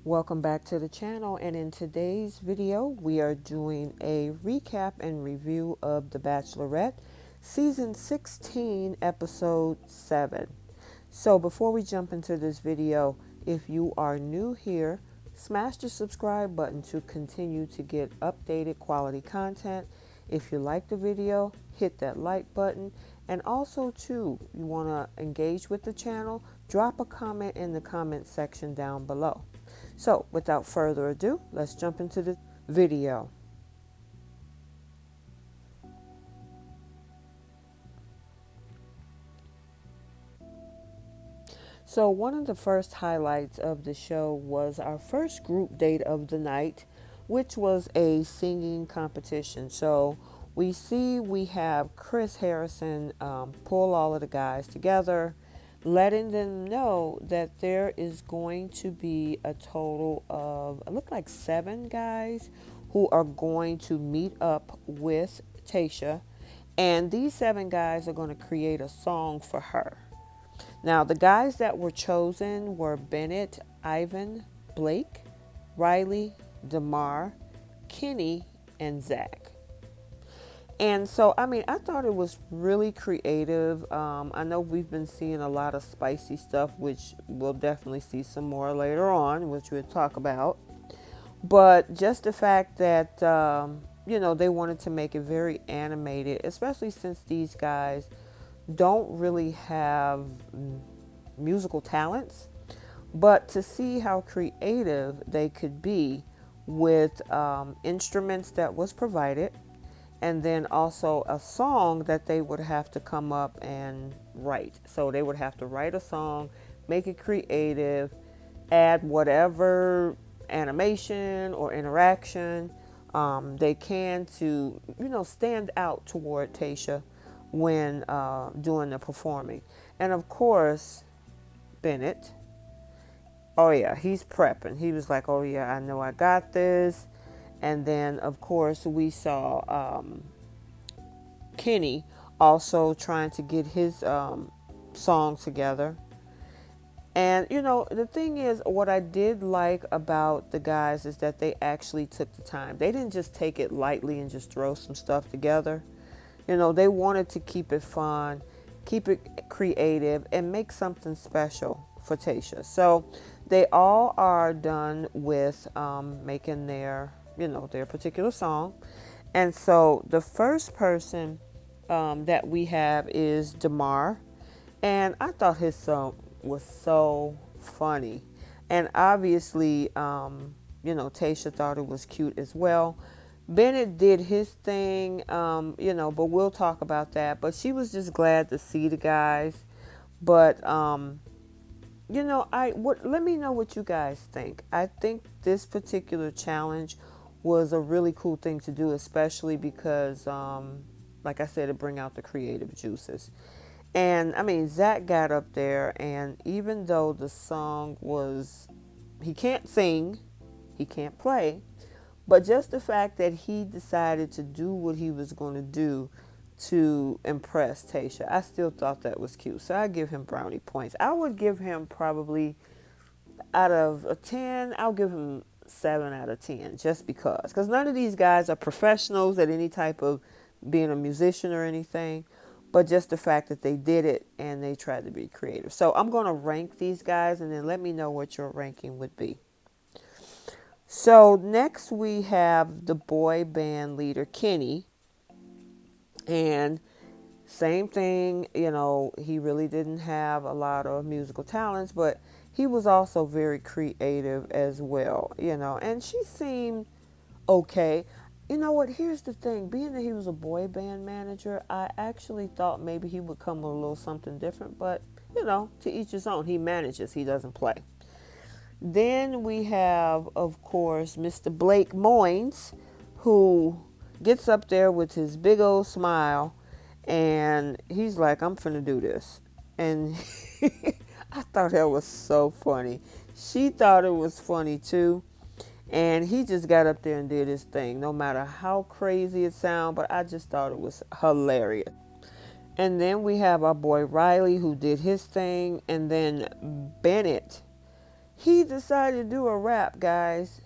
Welcome back to the channel, and in today's video we are doing a recap and review of The Bachelorette season 16 episode 7. So before we jump into this video, if you are new here, smash the subscribe button to continue to get updated quality content. If you like the video, hit that like button, and also too, you want to engage with the channel, drop a comment in the comment section down below. So, without further ado, let's jump into the video. So, one of the first highlights of the show was our first group date of the night, which was a singing competition. So, we have Chris Harrison pull all of the guys together, letting them know that there is going to be a total of, it looked like 7 guys who are going to meet up with Tayshia. And these 7 guys are going to create a song for her. Now, the guys that were chosen were Bennett, Ivan, Blake, Riley, Damar, Kenny, and Zach. And so, I thought it was really creative. I know we've been seeing a lot of spicy stuff, which we'll definitely see some more later on, which we'll talk about. But just the fact that, they wanted to make it very animated, especially since these guys don't really have musical talents. But to see how creative they could be with instruments that was provided, and then also a song that they would have to come up and write. So they would have to write a song, make it creative, add whatever animation or interaction they can to, stand out toward Tayshia when doing the performing. And of course, Bennett, oh yeah, he's prepping. He was like, oh yeah, I know I got this. And then, of course, we saw Kenny also trying to get his song together. And, the thing is, what I did like about the guys is that they actually took the time. They didn't just take it lightly and just throw some stuff together. They wanted to keep it fun, keep it creative, and make something special for Tayshia. So they all are done with making their particular song. And so the first person that we have is Damar. And I thought his song was so funny. And obviously, Tayshia thought it was cute as well. Bennett did his thing, but we'll talk about that. But she was just glad to see the guys. But, let me know what you guys think. I think this particular challenge was a really cool thing to do, especially because, like I said, it bring out the creative juices. And Zach got up there, and even though the song was, he can't sing, he can't play, but just the fact that he decided to do what he was going to do to impress Tayshia, I still thought that was cute. So I give him brownie points. I would give him probably, out of a 10, I'll give him 7 out of 10, just because none of these guys are professionals at any type of being a musician or anything, but just the fact that they did it and they tried to be creative. So I'm going to rank these guys, and then let me know what your ranking would be. So next we have the boy band leader, Kenny, and same thing, he really didn't have a lot of musical talents, but he was also very creative as well, and she seemed okay. You know what? Here's the thing. Being that he was a boy band manager, I actually thought maybe he would come with a little something different, but, to each his own. He manages, he doesn't play. Then we have, of course, Mr. Blake Moynes, who gets up there with his big old smile, and he's like, I'm finna do this. And I thought that was so funny. She thought it was funny too. And he just got up there and did his thing, no matter how crazy it sounded, but I just thought it was hilarious. And then we have our boy Riley, who did his thing. And then Bennett he decided to do a rap, guys.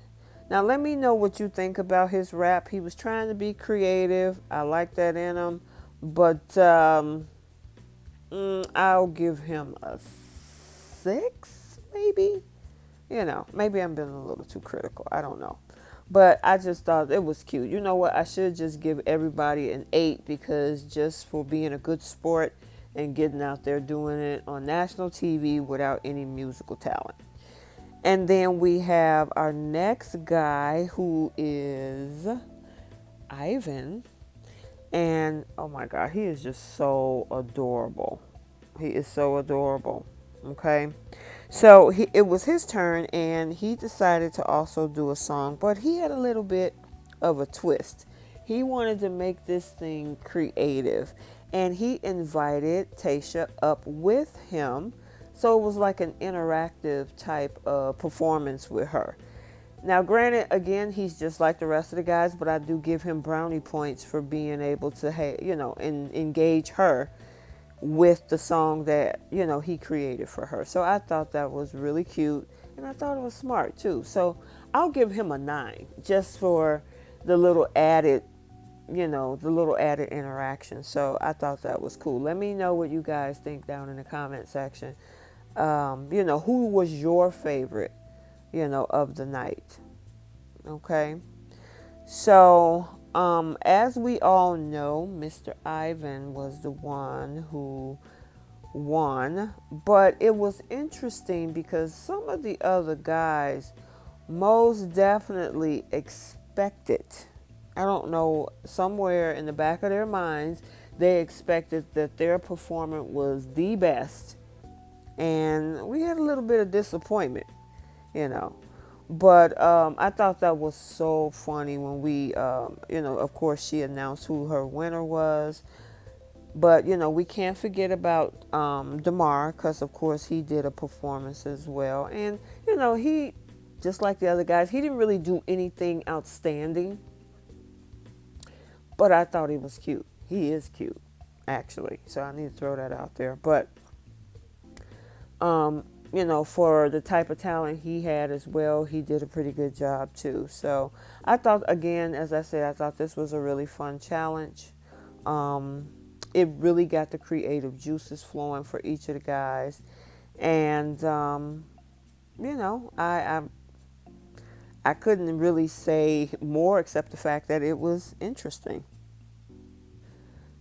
Now, let me know what you think about his rap. He was trying to be creative. I like that in him. But I'll give him a 6, maybe. Maybe I'm being a little too critical. I don't know. But I just thought it was cute. You know what? I should just give everybody an 8 because just for being a good sport and getting out there doing it on national TV without any musical talent. And then we have our next guy who is Ivan. And oh my God, he is just so adorable. He is so adorable. Okay. So it was his turn, and he decided to also do a song, but he had a little bit of a twist. He wanted to make this thing creative, and he invited Tayshia up with him. So it was like an interactive type of performance with her. Now, granted, again, he's just like the rest of the guys, but I do give him brownie points for being able to, engage her with the song that he created for her. So I thought that was really cute, and I thought it was smart too. So I'll give him a 9 just for the little added interaction. So I thought that was cool. Let me know what you guys think down in the comment section. Who was your favorite of the night? Okay. So as we all know, Mr. Ivan was the one who won, but it was interesting because some of the other guys most definitely expected, I don't know, somewhere in the back of their minds, they expected that their performance was the best, and we had a little bit of disappointment, you know. But I thought that was so funny when we, of course, she announced who her winner was. But, we can't forget about Damar because, of course, he did a performance as well. And, he, just like the other guys, he didn't really do anything outstanding. But I thought he was cute. He is cute, actually. So I need to throw that out there. But, for the type of talent he had as well, he did a pretty good job too. So I thought, again, as I said, I thought this was a really fun challenge. It really got the creative juices flowing for each of the guys. And, I couldn't really say more except the fact that it was interesting.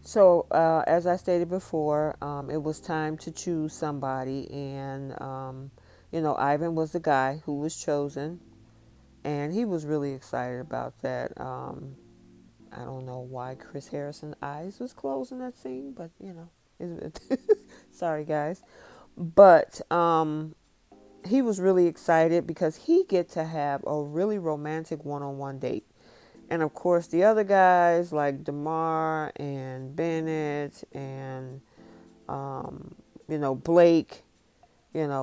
So, as I stated before, it was time to choose somebody, and Ivan was the guy who was chosen, and he was really excited about that. I don't know why Chris Harrison's eyes was closed in that scene, but sorry guys, but he was really excited because he get to have a really romantic one-on-one date. And of course, the other guys like Damar and Bennett and, Blake,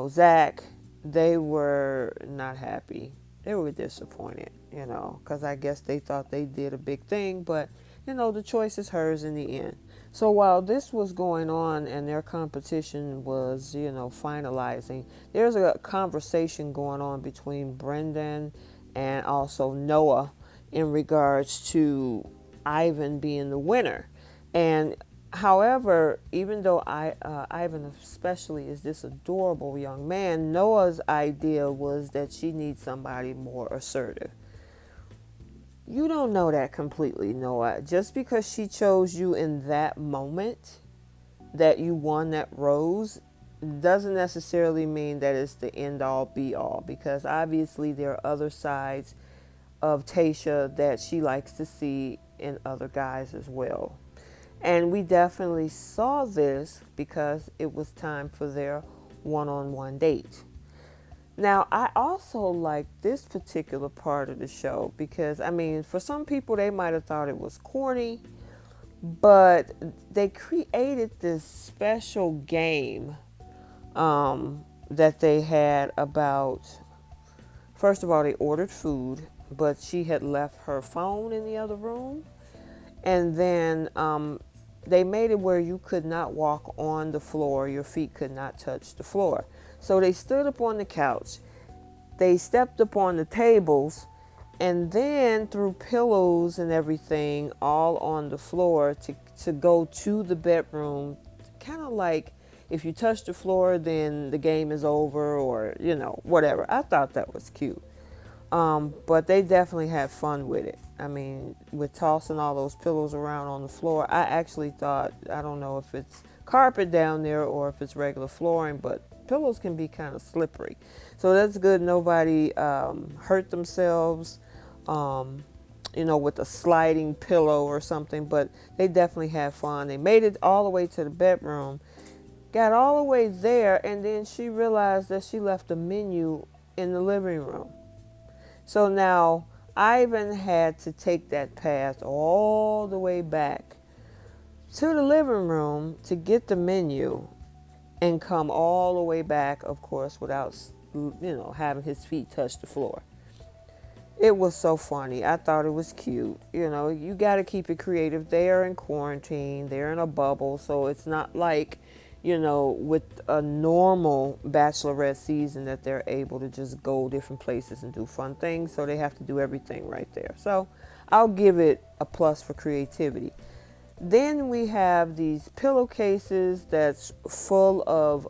Zach, they were not happy. They were disappointed, because I guess they thought they did a big thing, but, the choice is hers in the end. So while this was going on and their competition was, finalizing, there's a conversation going on between Brendan and also Noah in regards to Ivan being the winner. And however, even though Ivan especially is this adorable young man, Noah's idea was that she needs somebody more assertive. You don't know that completely, Noah. Just because she chose you in that moment that you won that rose doesn't necessarily mean that it's the end all be all, because obviously there are other sides of Tayshia that she likes to see in other guys as well. And we definitely saw this because it was time for their one-on-one date. Now, I also like this particular part of the show because, for some people, they might have thought it was corny, but they created this special game that they had about, first of all, they ordered food, but she had left her phone in the other room. And then they made it where you could not walk on the floor. Your feet could not touch the floor. So they stood up on the couch they stepped up on the tables and then threw pillows and everything all on the floor to go to the bedroom. Kind of like if you touch the floor, then the game is over, or whatever. I thought that was cute. But they definitely had fun with it. I mean, with tossing all those pillows around on the floor. I actually thought, I don't know if it's carpet down there or if it's regular flooring, but pillows can be kind of slippery. So that's good. Nobody hurt themselves, with a sliding pillow or something, but they definitely had fun. They made it all the way to the bedroom, got all the way there, and then she realized that she left the menu in the living room. So now Ivan had to take that path all the way back to the living room to get the menu and come all the way back, of course, without, having his feet touch the floor. It was so funny. I thought it was cute. You got to keep it creative. They are in quarantine. They're in a bubble. So it's not like, with a normal Bachelorette season that they're able to just go different places and do fun things. So they have to do everything right there. So I'll give it a plus for creativity. Then we have these pillowcases that's full of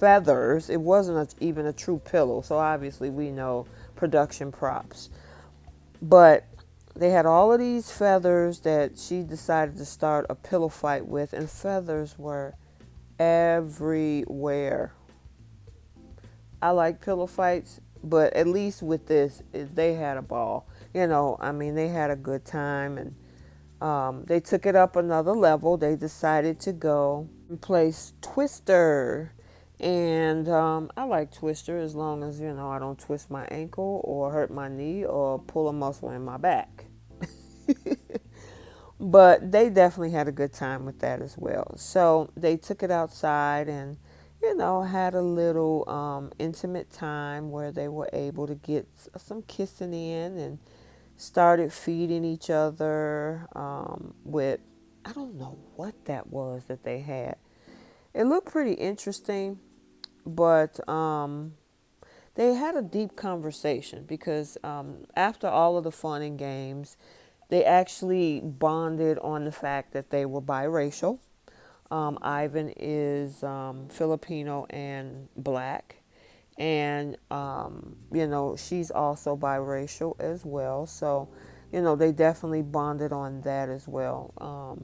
feathers. It wasn't even a true pillow. So obviously we know production props. But they had all of these feathers that she decided to start a pillow fight with, and feathers were everywhere. I like pillow fights, but at least with this, they had a ball. They had a good time, and they took it up another level. They decided to go and play Twister. And I like Twister as long as, I don't twist my ankle or hurt my knee or pull a muscle in my back. But they definitely had a good time with that as well. So they took it outside and, had a little intimate time where they were able to get some kissing in and started feeding each other with, I don't know what that was that they had. It looked pretty interesting. But they had a deep conversation because after all of the fun and games, they actually bonded on the fact that they were biracial. Ivan is Filipino and black. And, she's also biracial as well. So, they definitely bonded on that as well.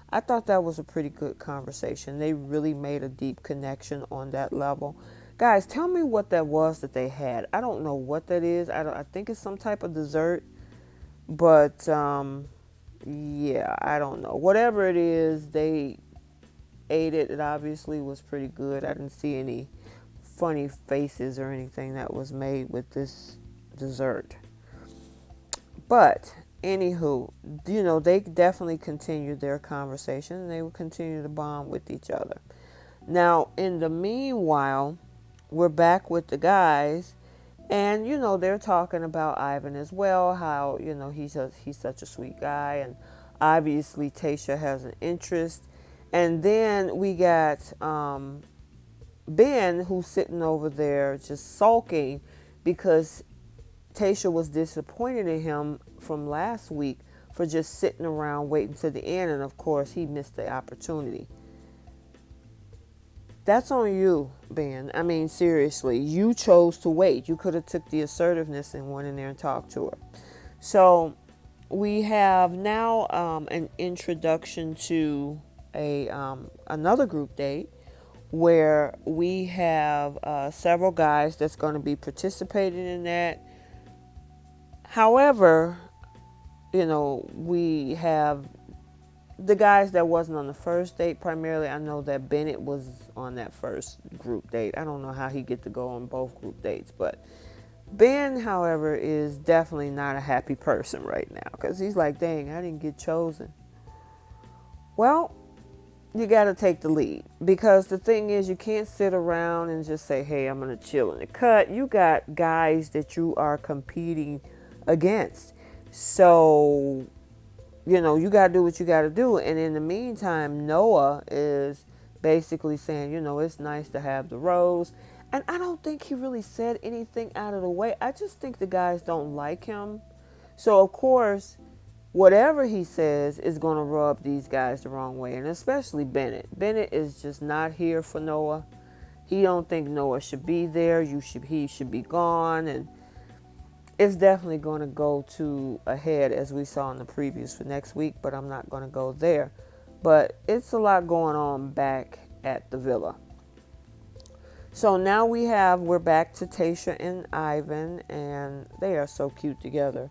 I thought that was a pretty good conversation. They really made a deep connection on that level. Guys, tell me what that was that they had. I don't know what that is. I think it's some type of dessert. But, yeah, I don't know. Whatever it is, they ate it. It obviously was pretty good. I didn't see any funny faces or anything that was made with this dessert. But anywho, they definitely continued their conversation and they would continue to bond with each other. Now, in the meanwhile, we're back with the guys, and they're talking about Ivan as well, how he's such a sweet guy, and obviously Tayshia has an interest. And then we got Ben, who's sitting over there just sulking because Tayshia was disappointed in him from last week for just sitting around waiting to the end, and of course he missed the opportunity. That's on you, Ben. I mean, seriously, you chose to wait. You could have took the assertiveness and went in there and talked to her. So we have now an introduction to another group date where we have several guys that's going to be participating in that. However, we have the guys that wasn't on the first date primarily. I know that Bennett was on that first group date. I don't know how he get to go on both group dates, but Ben, however, is definitely not a happy person right now because he's like, dang, I didn't get chosen. Well, you got to take the lead because the thing is, you can't sit around and just say, hey, I'm going to chill in the cut. You got guys that you are competing against. So, you got to do what you got to do. And in the meantime, Noah is basically saying, it's nice to have the rose. And I don't think he really said anything out of the way. I just think the guys don't like him. So, of course, whatever he says is going to rub these guys the wrong way, and especially Bennett. Bennett is just not here for Noah. He don't think Noah should be there. He should be gone, and it's definitely going to go to a head as we saw in the previews for next week, but I'm not going to go there. But it's a lot going on back at the villa. So now we're back to Tayshia and Ivan, and they are so cute together.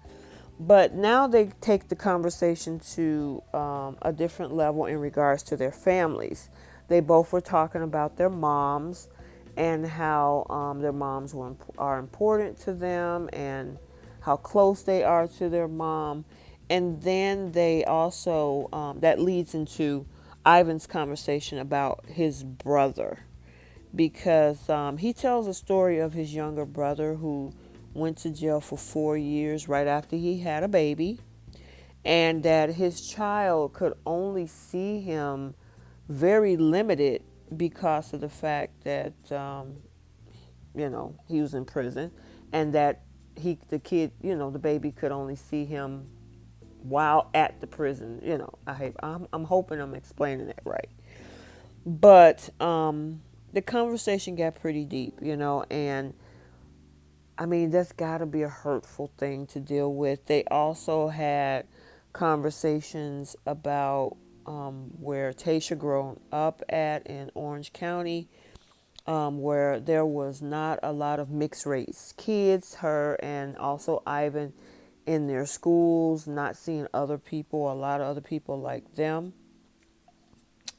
But now they take the conversation to a different level in regards to their families. They both were talking about their moms and how their moms are important to them and how close they are to their mom. And then they also, that leads into Ivan's conversation about his brother, because he tells a story of his younger brother who went to jail for 4 years right after he had a baby, and that his child could only see him very limited because of the fact that he was in prison, and that the baby could only see him while at the prison. I'm hoping I'm explaining that right. But the conversation got pretty deep, and I mean, that's got to be a hurtful thing to deal with. They also had conversations about where Tayshia grew up at in Orange County, where there was not a lot of mixed race kids, her and also Ivan, in their schools, not seeing a lot of other people like them.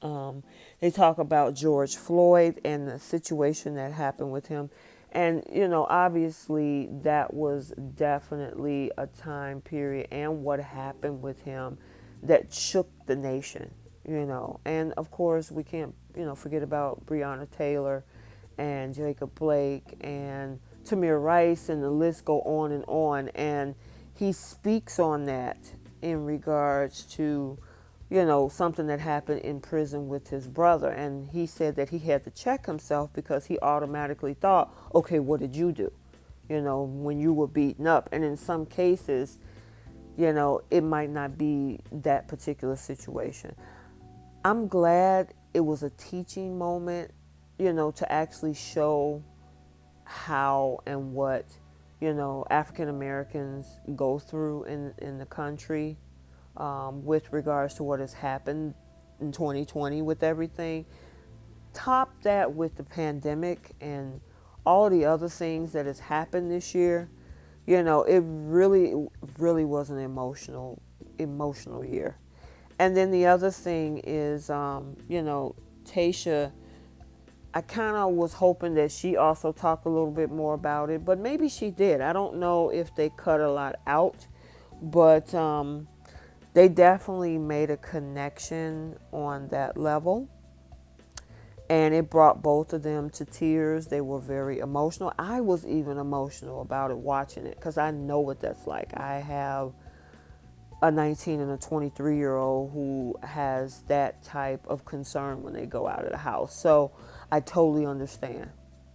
They talk about George Floyd and the situation that happened with him. And, obviously that was definitely a time period and what happened with him that shook the nation. And of course, we can't, forget about Breonna Taylor and Jacob Blake and Tamir Rice, and the list go on and on. And he speaks on that in regards to something that happened in prison with his brother. And he said that he had to check himself because he automatically thought, okay, what did you do, when you were beaten up? And in some cases, it might not be that particular situation. I'm glad it was a teaching moment, to actually show how and what, African Americans go through in the country. With regards to what has happened in 2020 with everything. Top that with the pandemic and all the other things that has happened this year. It really was an emotional year. And then the other thing is, Tayshia, I kind of was hoping that she also talked a little bit more about it, but maybe she did. I don't know if they cut a lot out, but they definitely made a connection on that level, and it brought both of them to tears. They were very emotional. I was even emotional about it, watching it, because I know what that's like. I have a 19 and a 23-year-old who has that type of concern when they go out of the house. So I totally understand.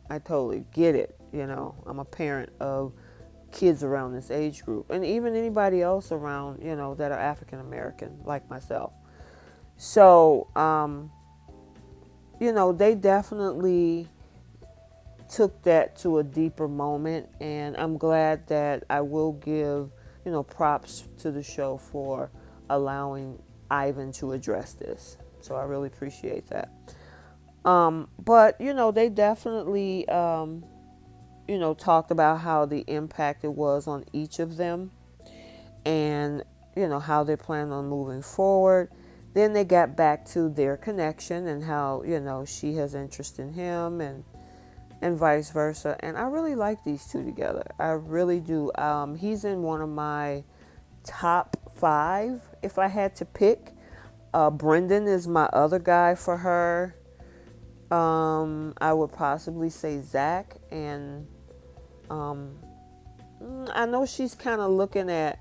I totally get it. I'm a parent of kids around this age group, and even anybody else around, that are African American like myself. So, they definitely took that to a deeper moment, and I'm glad that I will give, props to the show for allowing Ivan to address this. So I really appreciate that. But, they definitely, talked about how the impact it was on each of them, and, how they plan on moving forward. Then they got back to their connection and how, she has interest in him, and vice versa. And I really like these two together. I really do. He's in one of my top 5 if I had to pick. Brendan is my other guy for her. I would possibly say Zach, and I know she's kind of looking at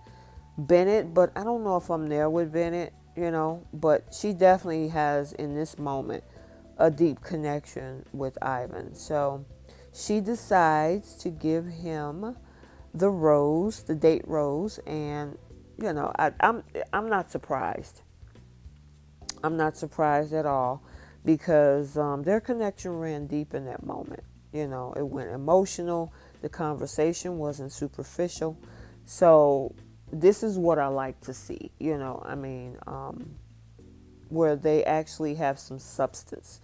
Bennett, but I don't know if I'm there with Bennett, but she definitely has in this moment a deep connection with Ivan. So she decides to give him the rose, the date rose, and I'm not surprised. I'm not surprised at all because their connection ran deep in that moment. It went emotional. The conversation wasn't superficial. So this is what I like to see. Where they actually have some substance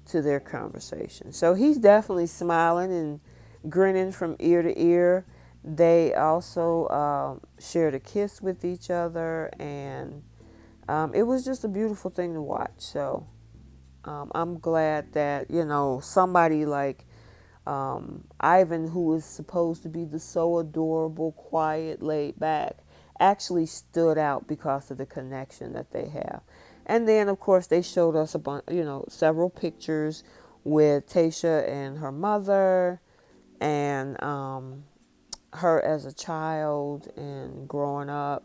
to their conversation. So he's definitely smiling and grinning from ear to ear. They also shared a kiss with each other, and it was just a beautiful thing to watch. So I'm glad that, somebody like Ivan, who is supposed to be the so adorable, quiet, laid back, actually stood out because of the connection that they have. And then, of course, they showed us several pictures with Tayshia and her mother, and her as a child and growing up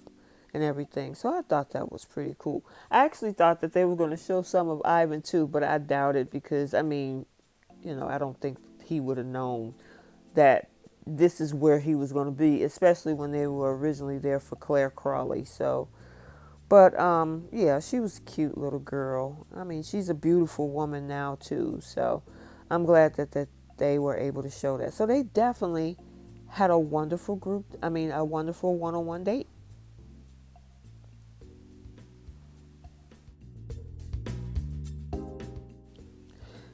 and everything. So I thought that was pretty cool. I actually thought that they were going to show some of Ivan too, but I doubt it because, I don't think he would have known that this is where he was going to be, especially when they were originally there for Claire Crawley. So, but yeah, she was a cute little girl. She's a beautiful woman now too. So I'm glad that they were able to show that. So they definitely had a wonderful a wonderful one-on-one date.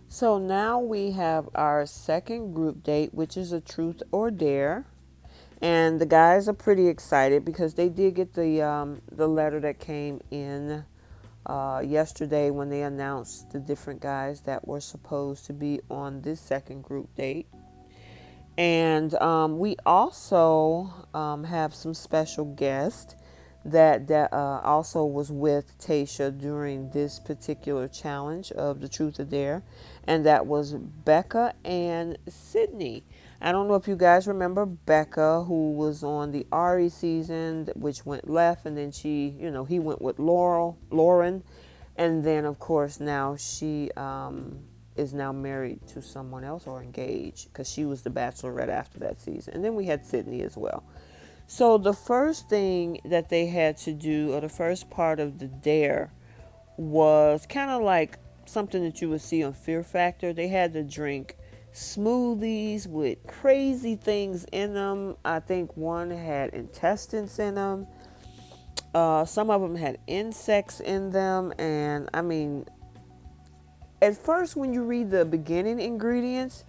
So now we have our second group date, which is a truth or dare. And the guys are pretty excited because they did get the letter that came in yesterday when they announced the different guys that were supposed to be on this second group date. And we also have some special guests that also was with Tayshia during this particular challenge of the Truth or Dare, and that was Becca and Sydney. I don't know if you guys remember Becca, who was on the Ari season, which went left, and then he went with Lauren, and then of course now she is now married to someone else or engaged because she was the Bachelorette after that season. And then we had Sydney as well. So the first thing that they had to do, or the first part of the dare, was kind of like something that you would see on Fear Factor. They had to drink smoothies with crazy things in them. I think one had intestines in them. Some of them had insects in them. And at first when you read the beginning ingredients,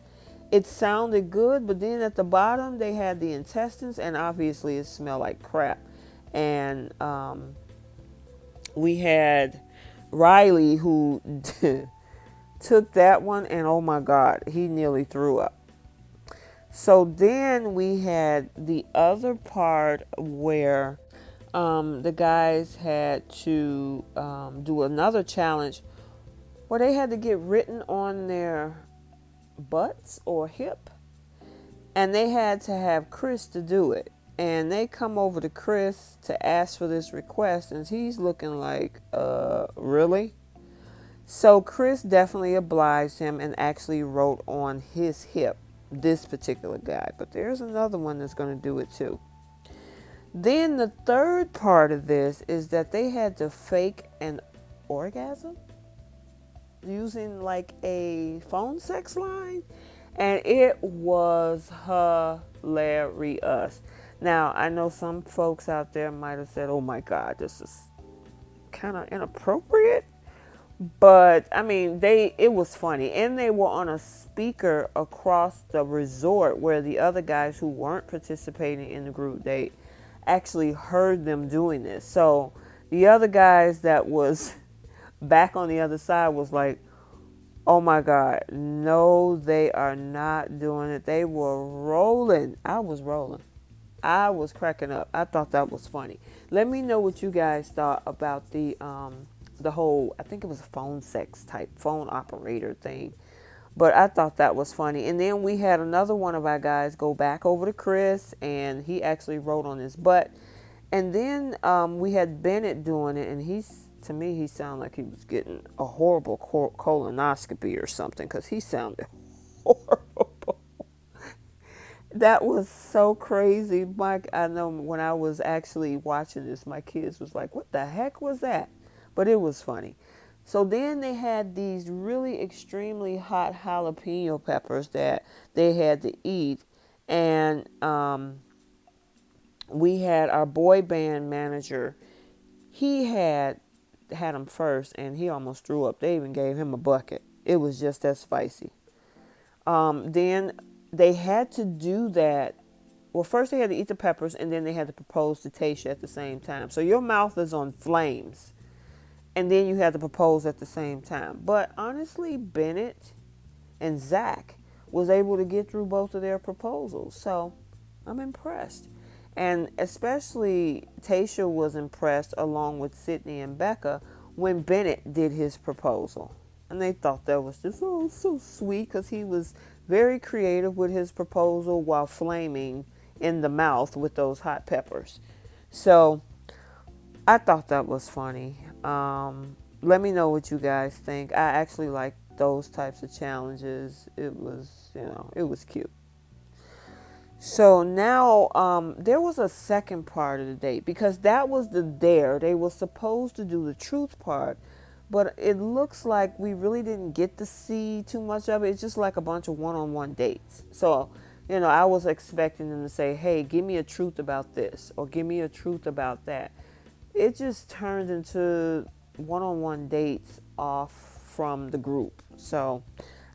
it sounded good, but then at the bottom they had the intestines, and obviously it smelled like crap. And we had Riley, who took that one, and oh my God, he nearly threw up. So then we had the other part where the guys had to do another challenge where they had to get written on their butts or hip, and they had to have Chris to do it. And they come over to Chris to ask for this request, and he's looking like, really? So Chris definitely obliged him and actually wrote on his hip, this particular guy. But there's another one that's going to do it too. Then the third part of this is that they had to fake an orgasm using like a phone sex line, and it was hilarious. Now, I know some folks out there might have said, oh my God, this is kind of inappropriate. But it was funny, and they were on a speaker across the resort where the other guys who weren't participating in the group date actually heard them doing this. So the other guys that was back on the other side was like, oh my God, no, they are not doing it. They were rolling. I was rolling. I was cracking up. I thought that was funny. Let me know what you guys thought about the whole, I think it was a phone sex type, phone operator thing. But I thought that was funny. And then we had another one of our guys go back over to Chris, and he actually wrote on his butt. And then we had Bennett doing it, and to me, he sounded like he was getting a horrible colonoscopy or something, because he sounded horrible. That was so crazy. Mike, I know when I was actually watching this, my kids was like, what the heck was that? But it was funny. So then they had these really extremely hot jalapeno peppers that they had to eat. And we had our boy band manager. He had them first and he almost threw up. They even gave him a bucket. It was just that spicy. Then they had to do that. Well, first they had to eat the peppers, and then they had to propose to Tayshia at the same time. So your mouth is on flames, and then you had to propose at the same time. But honestly, Bennett and Zach was able to get through both of their proposals. So I'm impressed. And especially Tayshia was impressed along with Sydney and Becca when Bennett did his proposal. And they thought that was just so sweet because he was very creative with his proposal while flaming in the mouth with those hot peppers. So I thought that was funny. Let me know what you guys think. I actually like those types of challenges. It was, it was cute. So now there was a second part of the date because that was the dare. They were supposed to do the truth part, but it looks like we really didn't get to see too much of it. It's just like a bunch of one-on-one dates. So, I was expecting them to say, hey, give me a truth about this or give me a truth about that. It just turned into one-on-one dates off from the group. So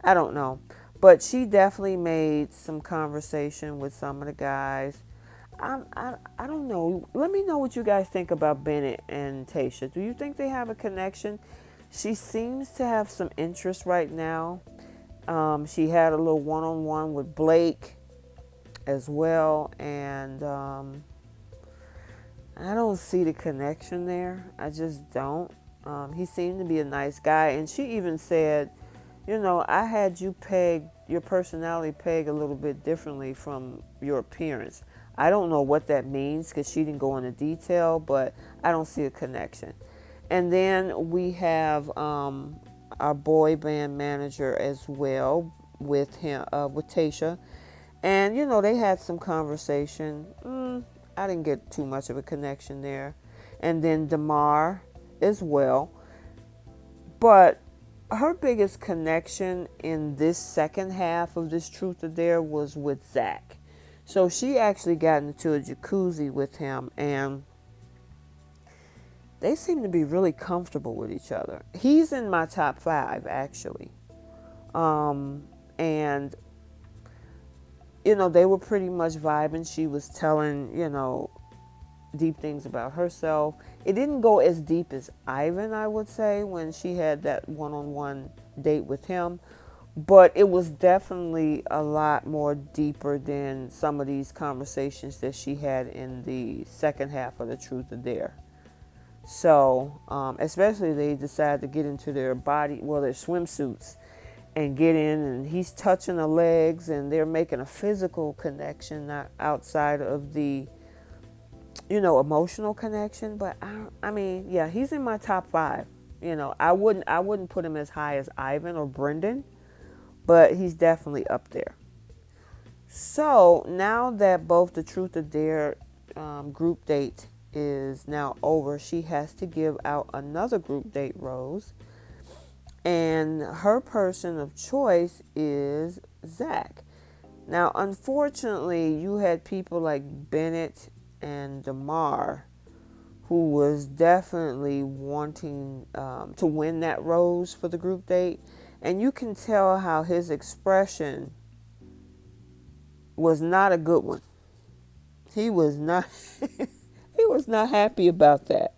I don't know. But she definitely made some conversation with some of the guys. I don't know. Let me know what you guys think about Bennett and Tayshia. Do you think they have a connection? She seems to have some interest right now. She had a little one-on-one with Blake as well. And I don't see the connection there. I just don't. He seemed to be a nice guy. And she even said, I had you peg your personality peg a little bit differently from your appearance. I don't know what that means because she didn't go into detail, but I don't see a connection. And then we have our boy band manager as well with him, with Tayshia. And, they had some conversation. I didn't get too much of a connection there. And then Damar as well. But her biggest connection in this second half of this Truth or Dare was with Zach. So she actually got into a jacuzzi with him and they seem to be really comfortable with each other. He's in my top 5 actually. And they were pretty much vibing. She was telling, deep things about herself. It didn't go as deep as Ivan, I would say, when she had that one-on-one date with him. But it was definitely a lot more deeper than some of these conversations that she had in the second half of the Truth or Dare. So, especially they decided to get into their their swimsuits and get in, and he's touching the legs and they're making a physical connection, not outside of the emotional connection. But I mean, yeah, he's in my top 5. I wouldn't put him as high as Ivan or Brendan, but he's definitely up there. So now that both the Truth or Dare group date is now over, she has to give out another group date rose, and her person of choice is Zach. Now, unfortunately, you had people like Bennett and Damar who was definitely wanting to win that rose for the group date. And you can tell how his expression was not a good one. He was not he was not happy about that.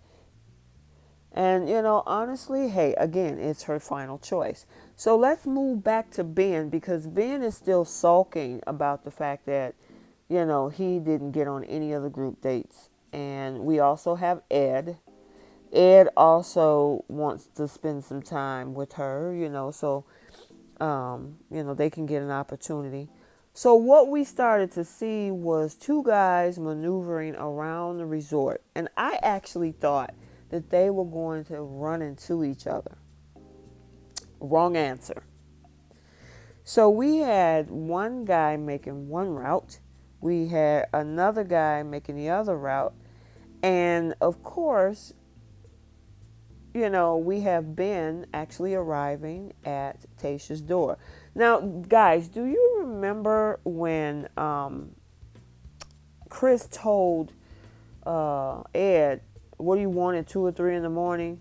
And honestly, hey, again, it's her final choice. So let's move back to Ben because Ben is still sulking about the fact that he didn't get on any of the group dates. And we also have Ed. Ed also wants to spend some time with her, so they can get an opportunity. So what we started to see was 2 guys maneuvering around the resort. And I actually thought that they were going to run into each other. Wrong answer. So we had one guy making one route, We had another guy making the other route. And of course, we have Ben actually arriving at Tayshia's door. Now, guys, do you remember when Chris told Ed, what do you want at 2 or 3 in the morning?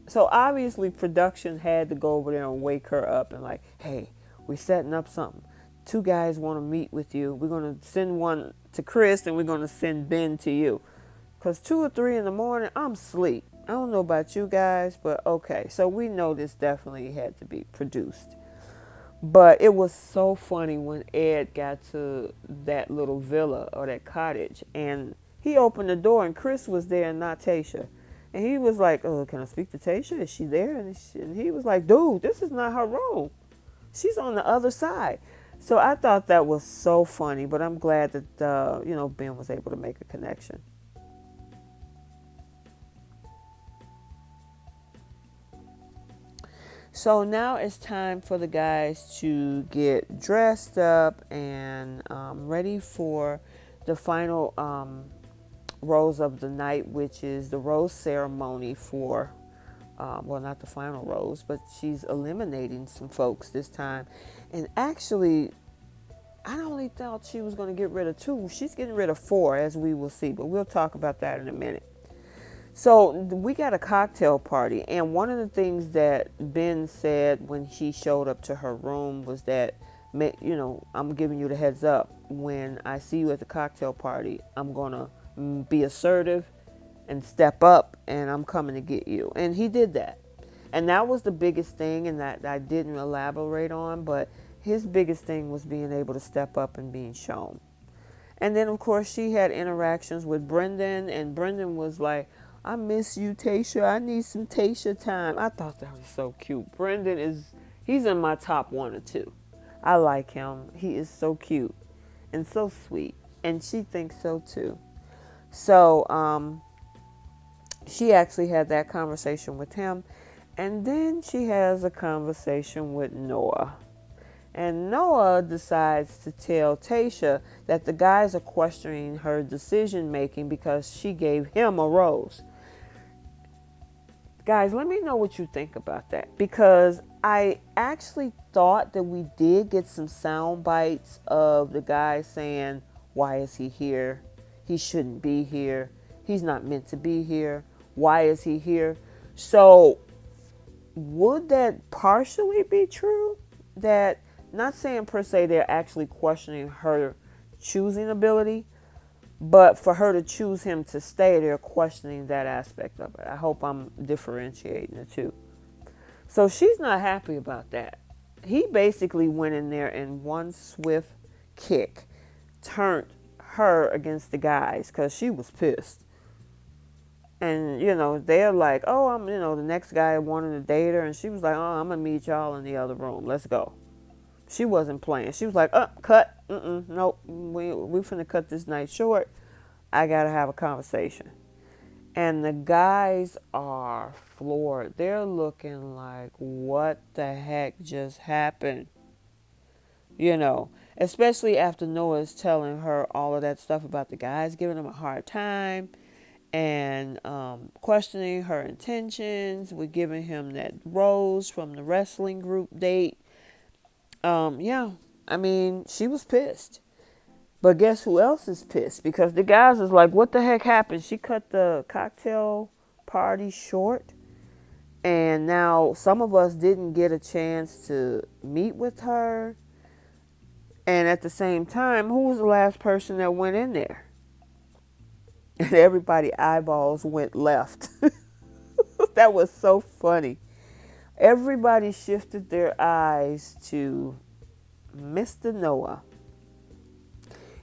So obviously production had to go over there and wake her up and like, hey, we're setting up something. 2 guys want to meet with you. We're going to send one to Chris and we're going to send Ben to you. Because 2 or 3 in the morning, I'm asleep. I don't know about you guys, but okay. So we know this definitely had to be produced. But it was so funny when Ed got to that little villa or that cottage and he opened the door and Chris was there and not Tayshia. And he was like, oh, can I speak to Tayshia? Is she there? And he was like, dude, this is not her room. She's on the other side. So I thought that was so funny, but I'm glad that, Ben was able to make a connection. So now it's time for the guys to get dressed up and ready for the final rose of the night, which is the rose ceremony for, not the final rose, but she's eliminating some folks this time. And actually, I only thought she was going to get rid of 2. She's getting rid of 4, as we will see, but we'll talk about that in a minute. So we got a cocktail party, and one of the things that Ben said when she showed up to her room was that, I'm giving you the heads up. When I see you at the cocktail party, I'm going to be assertive and step up, and I'm coming to get you. And he did that. And that was the biggest thing, and that I didn't elaborate on, but his biggest thing was being able to step up and being shown. And then, of course, she had interactions with Brendan, and Brendan was like, I miss you, Tayshia. I need some Tayshia time. I thought that was so cute. He's in my top 1 or 2. I like him. He is so cute and so sweet. And she thinks so too. So she actually had that conversation with him. And then she has a conversation with Noah. And Noah decides to tell Tayshia that the guys are questioning her decision making because she gave him a rose. Guys, let me know what you think about that, because I actually thought that we did get some sound bites of the guy saying, why is he here? He shouldn't be here. He's not meant to be here. Why is he here? So would that partially be true? That, not saying per se they're actually questioning her choosing ability, but for her to choose him to stay, they're questioning that aspect of it. I hope I'm differentiating the two. So she's not happy about that. He basically went in there and one swift kick turned her against the guys because she was pissed. And, they're like, oh, the next guy wanted to date her. And she was like, oh, I'm going to meet y'all in the other room. Let's go. She wasn't playing. She was like, cut. Nope. We finna cut this night short. I got to have a conversation. And the guys are floored. They're looking like, what the heck just happened? Especially after Noah's telling her all of that stuff about the guys giving him a hard time and questioning her intentions. We're giving him that rose from the wrestling group date. She was pissed. But guess who else is pissed? Because the guys is like, what the heck happened? She cut the cocktail party short. And now some of us didn't get a chance to meet with her. And at the same time, who was the last person that went in there? And everybody's eyeballs went left. That was so funny. Everybody shifted their eyes to Mr. Noah.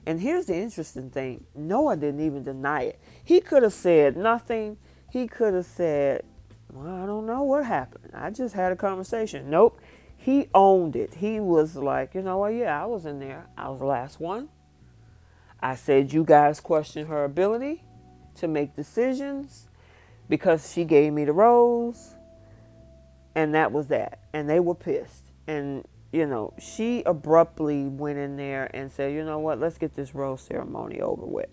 And here's the interesting thing. Noah didn't even deny it. He could have said nothing. He could have said, well, I don't know what happened. I just had a conversation. Nope. He owned it. He was like, yeah, I was in there. I was the last one. I said, you guys question her ability to make decisions because she gave me the rose. And that was that. And they were pissed. And she abruptly went in there and said, you know what, let's get this rose ceremony over with.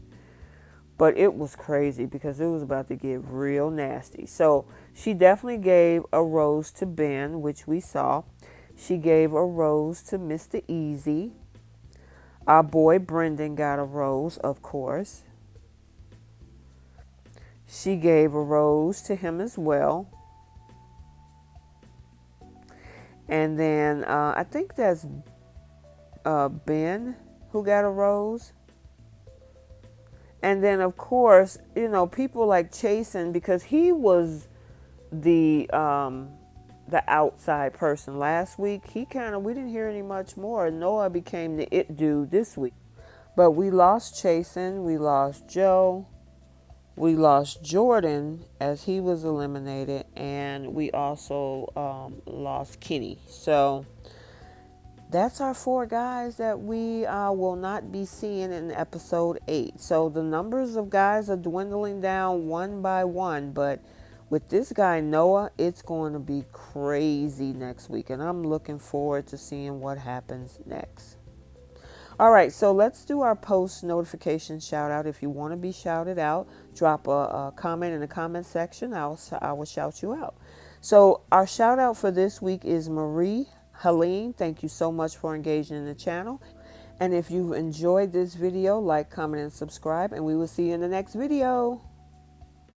But it was crazy because it was about to get real nasty. So she definitely gave a rose to Ben, which we saw. She gave a rose to Mr. Easy. Our boy Brendan got a rose, of course. She gave a rose to him as well. And then I think that's Ben who got a rose. And then, of course, people like Chasen, because he was the outside person last week. We didn't hear any much more. Noah became the it dude this week. But we lost Chasen, we lost Joe, we lost Jordan as he was eliminated, and we also lost Kenny. So that's our 4 guys that we will not be seeing in episode 8. So the numbers of guys are dwindling down one by one, but with this guy Noah, it's going to be crazy next week, and I'm looking forward to seeing what happens next. All right, so let's do our post notification shout out. If you want to be shouted out, drop a comment in the comment section. I will shout you out. So our shout out for this week is Marie Helene. Thank you so much for engaging in the channel. And if you've enjoyed this video, like, comment, and subscribe, and we will see you in the next video.